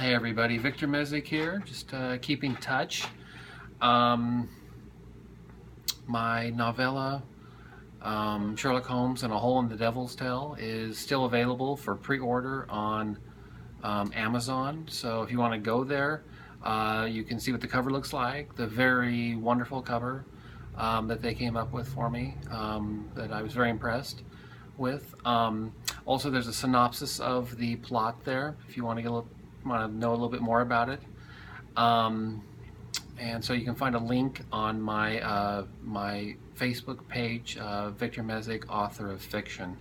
Hey everybody, Viktor Messick here, just keeping touch. Um, my novella, Sherlock Holmes and a Hole in the Devil's Tale, is still available for pre-order on Amazon. So if you want to go there, you can see what the cover looks like, the very wonderful cover that they came up with for me, that I was very impressed with. Also, there's a synopsis of the plot there if you want to know a little bit more about it. And so you can find a link on my Facebook page, Viktor Messick, author of fiction.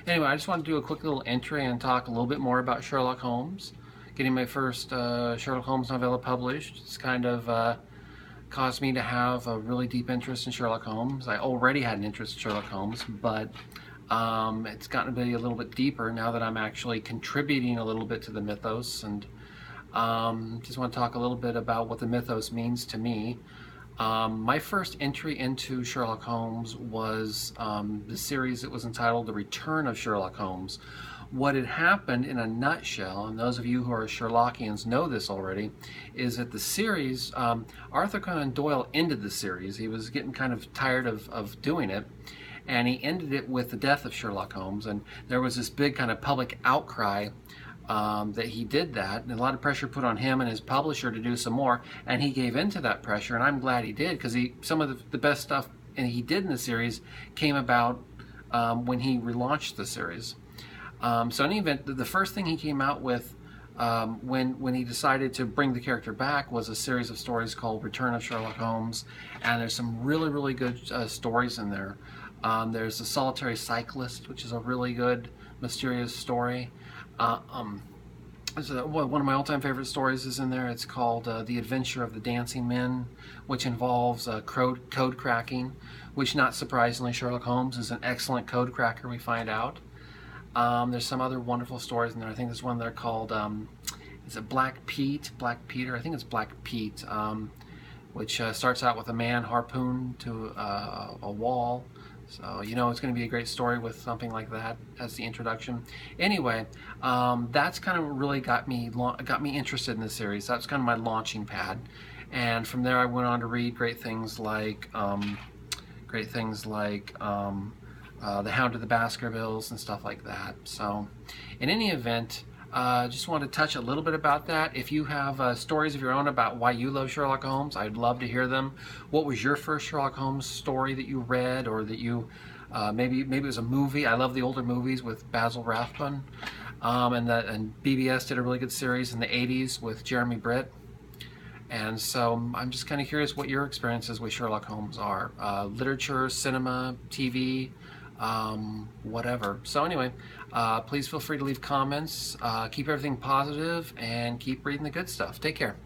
Anyway, I just want to do a quick little entry and talk a little bit more about Sherlock Holmes. Getting my first Sherlock Holmes novella published, it's kind of caused me to have a really deep interest in Sherlock Holmes. I already had an interest in Sherlock Holmes, but it's gotten to be a little bit deeper now that I'm actually contributing a little bit to the mythos, and just want to talk a little bit about what the mythos means to me. My first entry into Sherlock Holmes was the series that was entitled The Return of Sherlock Holmes. What had happened in a nutshell, and those of you who are Sherlockians know this already, is that the series, Arthur Conan Doyle ended the series. He was getting kind of tired of doing it, and he ended it with the death of Sherlock Holmes, and there was this big kind of public outcry that he did that, and a lot of pressure put on him and his publisher to do some more, and he gave into that pressure, and I'm glad he did, because some of the best stuff he did in the series came about when he relaunched the series. So in any event, the first thing he came out with when he decided to bring the character back was a series of stories called Return of Sherlock Holmes, and there's some really good stories in there. There's The Solitary Cyclist, which is a really good mysterious story. One of my all-time favorite stories is in there. It's called The Adventure of the Dancing Men, which involves code cracking, which, not surprisingly, Sherlock Holmes is an excellent code cracker, we find out. There's some other wonderful stories in there. I think there's one there called, is it Black Peter? I think it's Black Pete, which starts out with a man harpooned to a wall. So you know it's going to be a great story with something like that as the introduction. Anyway, that's kind of really got me interested in the series. That's kind of my launching pad, and from there I went on to read great things like The Hound of the Baskervilles and stuff like that. So, in any event, just want to touch a little bit about that. If you have stories of your own about why you love Sherlock Holmes, I'd love to hear them. What was your first Sherlock Holmes story that you read, or that you maybe it was a movie? I love the older movies with Basil Rathbone, and BBS did a really good series in the '80s with Jeremy Britt. And so I'm just kind of curious what your experiences with Sherlock Holmes are. Literature, cinema, TV, whatever. So anyway, please feel free to leave comments. Keep everything positive and keep reading the good stuff. Take care.